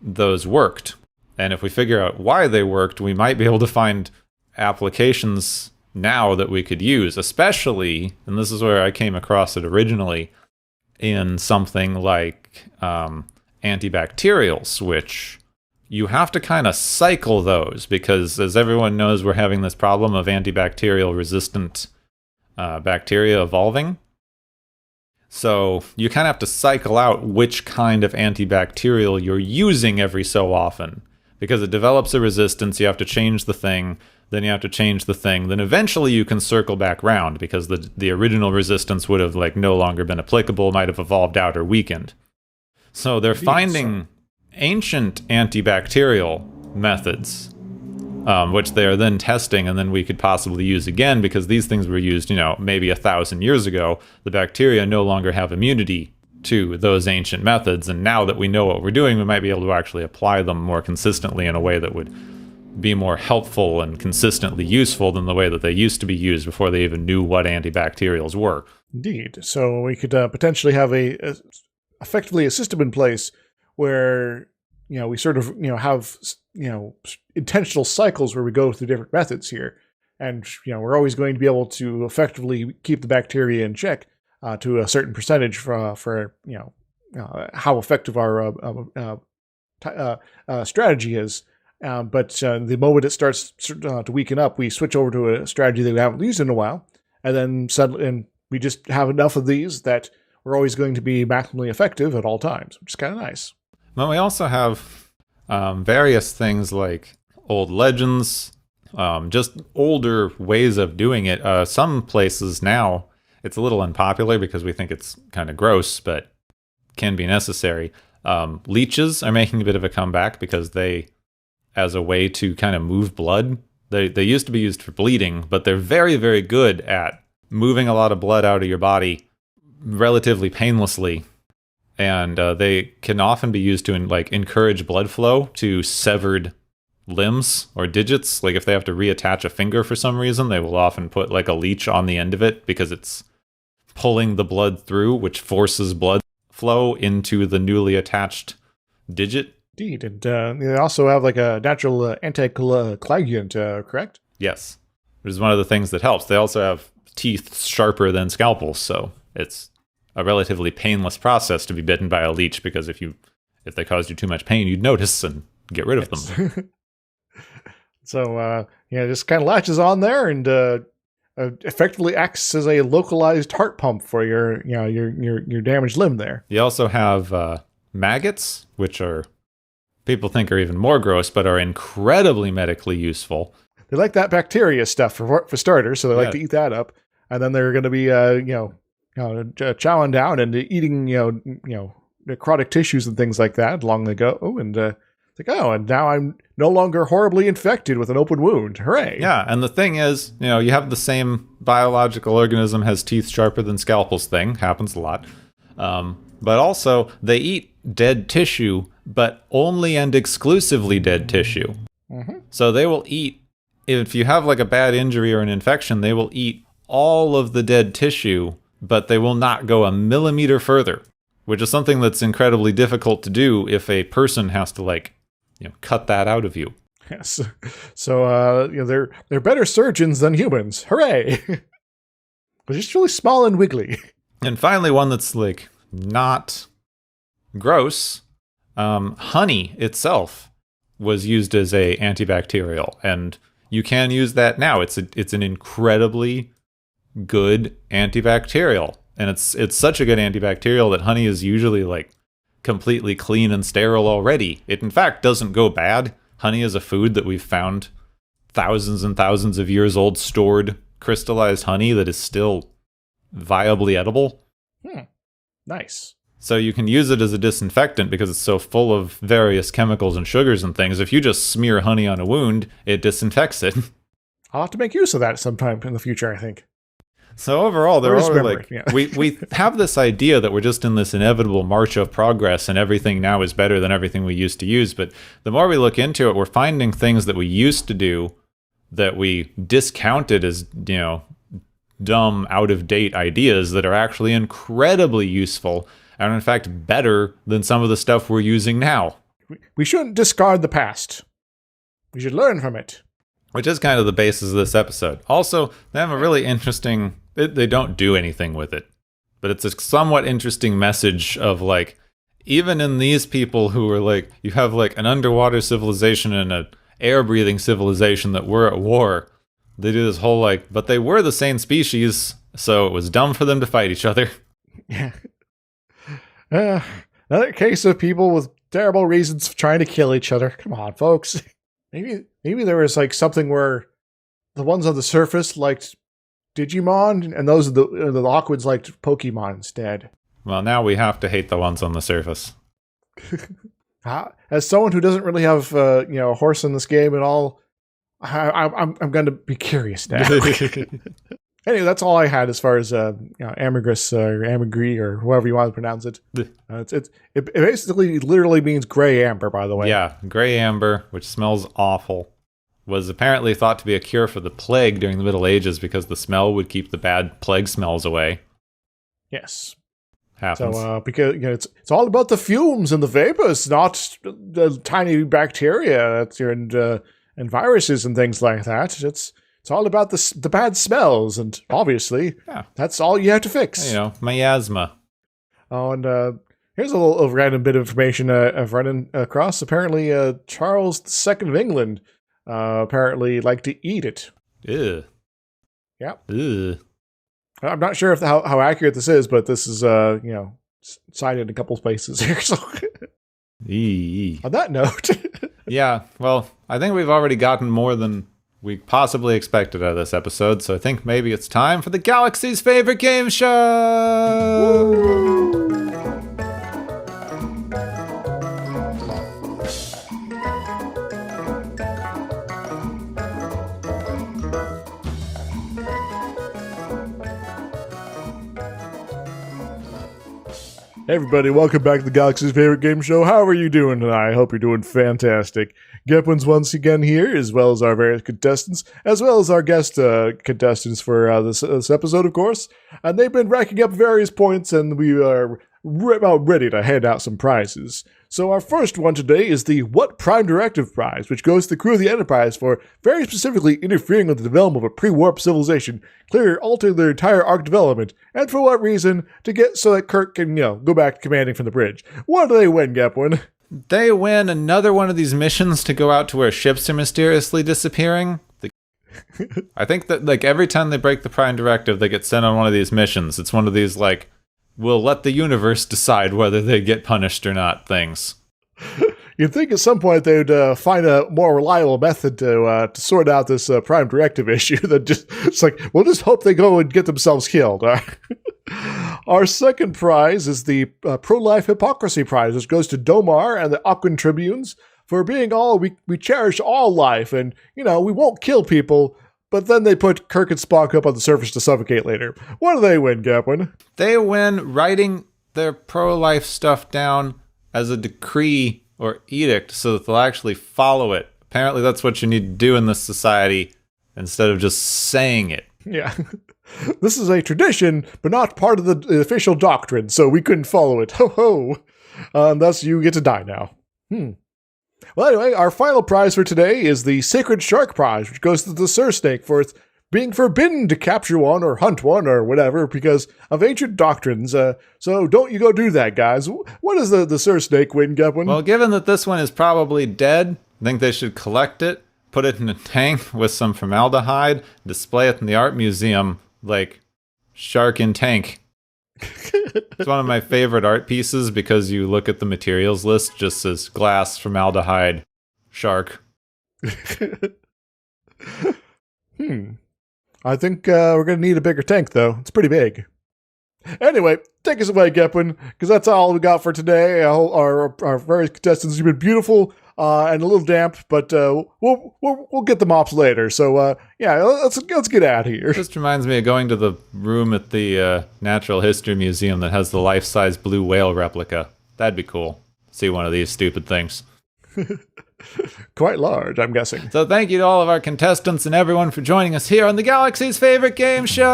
those worked. And if we figure out why they worked, we might be able to find applications now that we could use, especially, and this is where I came across it originally, in something like antibacterials, which you have to kind of cycle those, because as everyone knows, we're having this problem of antibacterial resistant bacteria evolving. So you kind of have to cycle out which kind of antibacterial you're using every so often, because it develops a resistance. You have to change the thing, then you have to change the thing, then eventually you can circle back round, because the original resistance would have no longer been applicable, might have evolved out or weakened. So they're finding ancient antibacterial methods, which they are then testing, and then we could possibly use again, because these things were used, maybe 1,000 years ago. The bacteria no longer have immunity to those ancient methods, and now that we know what we're doing, we might be able to actually apply them more consistently in a way that would be more helpful and consistently useful than the way that they used to be used before they even knew what antibacterials were. Indeed. So we could potentially have effectively a system in place where we sort of have intentional cycles where we go through different methods here, and we're always going to be able to effectively keep the bacteria in check to a certain percentage for how effective our strategy is, But the moment it starts to weaken up, we switch over to a strategy that we haven't used in a while, and then suddenly, and we just have enough of these that we're always going to be maximally effective at all times, which is kind of nice. Well, we also have various things like old legends, just older ways of doing it. Some places now, it's a little unpopular because we think it's kind of gross, but can be necessary. Leeches are making a bit of a comeback because they, as a way to kind of move blood, they used to be used for bleeding, but they're very, very good at moving a lot of blood out of your body relatively painlessly. And they can often be used to encourage blood flow to severed limbs or digits. Like if they have to reattach a finger for some reason, they will often put like a leech on the end of it because it's pulling the blood through, which forces blood flow into the newly attached digit. Indeed, and they also have like a natural anticoagulant, correct? Yes, which is one of the things that helps. They also have teeth sharper than scalpels, so it's a relatively painless process to be bitten by a leech, because if they caused you too much pain, you'd notice and get rid of them. So, just kind of latches on there and effectively acts as a localized heart pump for your damaged limb there. You also have maggots, which are people think are even more gross, but are incredibly medically useful. They like that bacteria stuff for starters, so they like to eat that up, and then they're going to be chowing down and eating necrotic tissues and things like that along the go. And and now I'm no longer horribly infected with an open wound. Hooray! Yeah, and the thing is, you have the same biological organism has teeth sharper than scalpels thing. Happens a lot. But also, they eat dead tissue, but only and exclusively dead tissue. Mm-hmm. So they will eat, if you have like a bad injury or an infection, they will eat all of the dead tissue, but they will not go a millimeter further, which is something that's incredibly difficult to do if a person has to cut that out of you. Yes. So they're better surgeons than humans. Hooray! But it's really small and wiggly. And finally, one that's not gross. Honey itself was used as a antibacterial, and you can use that now. It's an incredibly good antibacterial, and it's such a good antibacterial that honey is usually completely clean and sterile already. It in fact doesn't go bad. Honey is a food that we've found thousands and thousands of years old, stored crystallized honey that is still viably edible. Nice. So you can use it as a disinfectant because it's so full of various chemicals and sugars and things. If you just smear honey on a wound, it disinfects it. I'll have to make use of that sometime in the future, I think. So overall, they're all we have this idea that we're just in this inevitable march of progress and everything now is better than everything we used to use. But the more we look into it, we're finding things that we used to do that we discounted as, dumb, out-of-date ideas that are actually incredibly useful and are in fact better than some of the stuff we're using now. We shouldn't discard the past. We should learn from it. Which is kind of the basis of this episode. Also, they have a really interesting... They don't do anything with it. But it's a somewhat interesting message of, even in these people who are, you have, an underwater civilization and an air-breathing civilization that were at war. They do this whole, but they were the same species, so it was dumb for them to fight each other. Yeah. Another case of people with terrible reasons for trying to kill each other. Come on, folks. Maybe there was something where the ones on the surface liked Digimon, and those the Aquids liked Pokemon instead. Well, now we have to hate the ones on the surface. As someone who doesn't really have a horse in this game at all, I'm going to be curious now. Anyway, that's all I had as far as Ambergris or Ambergris or however you want to pronounce it. It basically literally means gray amber, by the way. Yeah, gray amber, which smells awful, was apparently thought to be a cure for the plague during the Middle Ages because the smell would keep the bad plague smells away. Yes. Happens. So because it's all about the fumes and the vapors, not the tiny bacteria and viruses and things like that. It's all about the bad smells, and obviously, that's all you have to fix. Miasma. Oh, and Here's a little random bit of information I've run across. Apparently, Charles II of England apparently liked to eat it. Ew. Yeah. Ew. I'm not sure if how accurate this is, but this is cited in a couple places here. So on that note, yeah. Well, I think we've already gotten more than we possibly expected out of this episode, so I think maybe it's time for the Galaxy's favorite game show. Woo! Hey everybody, welcome back to the Galaxy's favorite game show. How are you doing tonight? I hope you're doing fantastic. Gepwin's once again here, as well as our various contestants, as well as our guest contestants for this episode, of course. And they've been racking up various points, and we are about ready to hand out some prizes. So our first one today is the What Prime Directive prize, which goes to the crew of the Enterprise for very specifically interfering with the development of a pre-warp civilization, altering their entire arc development, and for what reason? To get so that Kirk can, go back to commanding from the bridge. What do they win, Gepwin? They win another one of these missions to go out to where ships are mysteriously disappearing. I think that every time they break the Prime Directive, they get sent on one of these missions. It's one of these we'll let the universe decide whether they get punished or not things. You'd think at some point they would find a more reliable method to sort out this Prime Directive issue than we'll just hope they go and get themselves killed. Our second prize is the Pro-Life Hypocrisy Prize, which goes to Domar and the Aquan Tribunes for being we cherish all life and, we won't kill people. But then they put Kirk and Spock up on the surface to suffocate later. What do they win, Gepwin? They win writing their pro-life stuff down as a decree or edict so that they'll actually follow it. Apparently that's what you need to do in this society instead of just saying it. Yeah. This is a tradition, but not part of the official doctrine, so we couldn't follow it. Ho ho! Thus you get to die now. Well, anyway, our final prize for today is the Sacred Shark Prize, which goes to the Sur Snake for its being forbidden to capture one or hunt one or whatever because of ancient doctrines. So don't you go do that, guys. What does the Sur Snake win, Gepwin? Well, given that this one is probably dead, I think they should collect it, put it in a tank with some formaldehyde, display it in the art museum like Shark in Tank. It's one of my favorite art pieces because you look at the materials list, just says glass, formaldehyde, shark. I think we're going to need a bigger tank, though. It's pretty big. Anyway, take us away, Gepwin, because that's all we got for today. Our various contestants have been beautiful and a little damp, but we'll get the mops later. So let's get out of here. Just reminds me of going to the room at the Natural History Museum that has the life-size blue whale replica. That'd be cool. See one of these stupid things. Quite large, I'm guessing. So thank you to all of our contestants and everyone for joining us here on the Galaxy's favorite game show.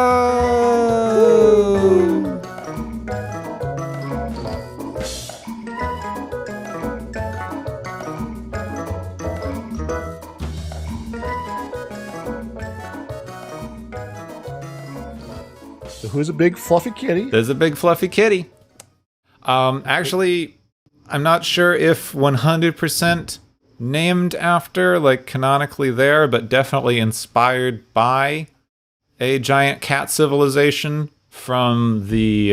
So who's a big fluffy kitty? There's a big fluffy kitty. Actually, I'm not sure if 100% named after, canonically there, but definitely inspired by a giant cat civilization from the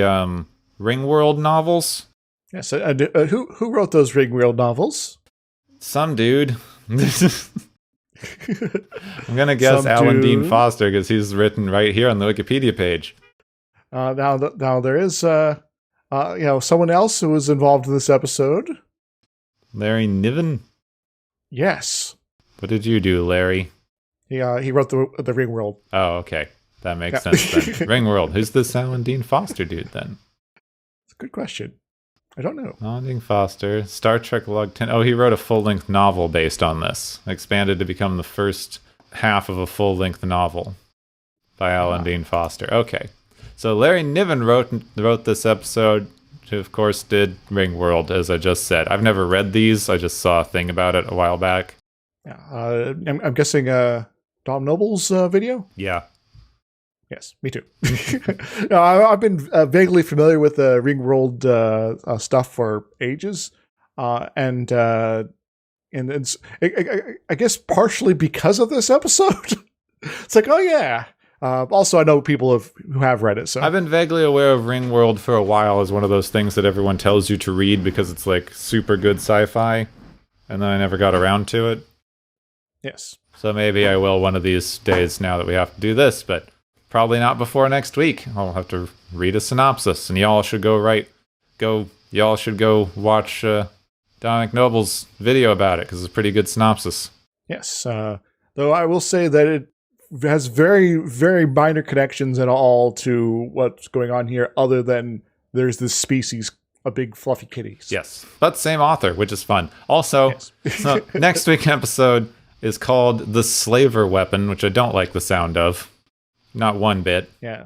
Ringworld novels. Yes, who wrote those Ringworld novels? Some dude. I'm gonna guess Alan Dean Foster because he's written right here on the Wikipedia page. Now there is someone else who was involved in this episode. Larry Niven? Yes. What did you do, Larry? He wrote the Ringworld. Oh, okay. That makes sense then. Ringworld. Who's this Alan Dean Foster dude then? It's a good question. I don't know. Alan Dean Foster. Star Trek Log 10. Oh, he wrote a full-length novel based on this. Expanded to become the first half of a full-length novel by Alan Dean Foster. Okay. So Larry Niven wrote this episode, who of course did Ringworld, as I just said. I've never read these. I just saw a thing about it a while back. Yeah, I'm guessing Dom Noble's video? Yeah. Yes, me too. No, I've been vaguely familiar with the Ringworld stuff for ages, and it's I guess partially because of this episode. It's like, oh yeah. Also, I know people who have read it. So I've been vaguely aware of Ringworld for a while as one of those things that everyone tells you to read because it's like super good sci-fi, and then I never got around to it. Yes. So maybe I will one of these days now that we have to do this, but probably not before next week. I'll have to read a synopsis, and y'all should y'all should go watch Dominic Noble's video about it because it's a pretty good synopsis. Yes. Though I will say that it has very, very minor connections at all to what's going on here, other than there's this species of big fluffy kitties. Yes, but same author, which is fun. Also, Yes. so next week's episode is called The Slaver Weapon, which I don't like the sound of. Not one bit. Yeah.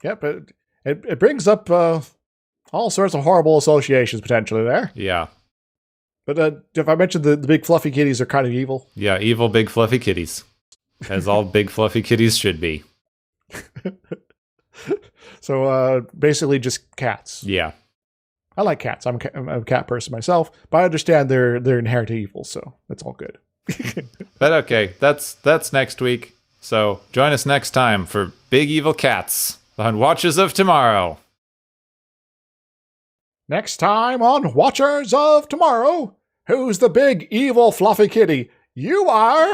Yeah, but it brings up all sorts of horrible associations potentially there. Yeah. But if I mentioned the big fluffy kitties are kind of evil. Yeah, evil big fluffy kitties. As all big fluffy kitties should be. So basically just cats. Yeah. I like cats. I'm a cat person myself, but I understand they're inherently evil, so that's all good. But okay, that's next week. So join us next time for Big Evil Cats on Watches of Tomorrow. Next time on Watchers of Tomorrow, who's the big evil fluffy kitty? You are...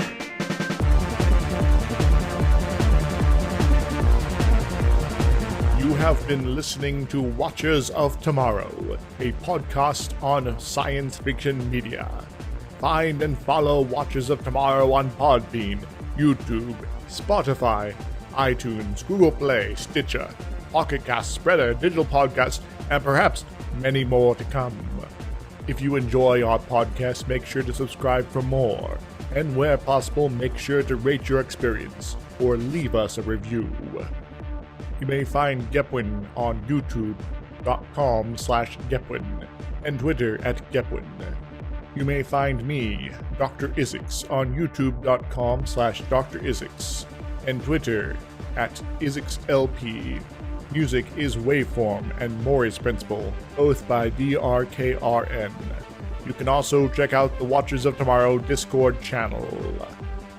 You have been listening to Watchers of Tomorrow, a podcast on science fiction media. Find and follow Watchers of Tomorrow on Podbean, YouTube, Spotify, iTunes, Google Play, Stitcher, Pocket Cast, Spreader, Digital Podcast, and perhaps many more to come. If you enjoy our podcast, make sure to subscribe for more. And where possible, make sure to rate your experience or leave us a review. You may find Gepwin on youtube.com/Gepwin and Twitter @Gepwin. You may find me, Dr. Isix, on youtube.com/Dr. Isix and Twitter @IsixLP. Music is Waveform and Mori's Principle, both by DRKRN. You can also check out the Watchers of Tomorrow Discord channel.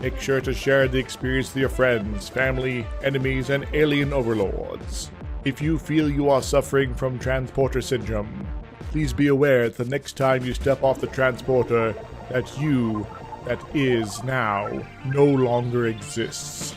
Make sure to share the experience with your friends, family, enemies, and alien overlords. If you feel you are suffering from transporter syndrome, please be aware that the next time you step off the transporter, that you, that is now, no longer exists.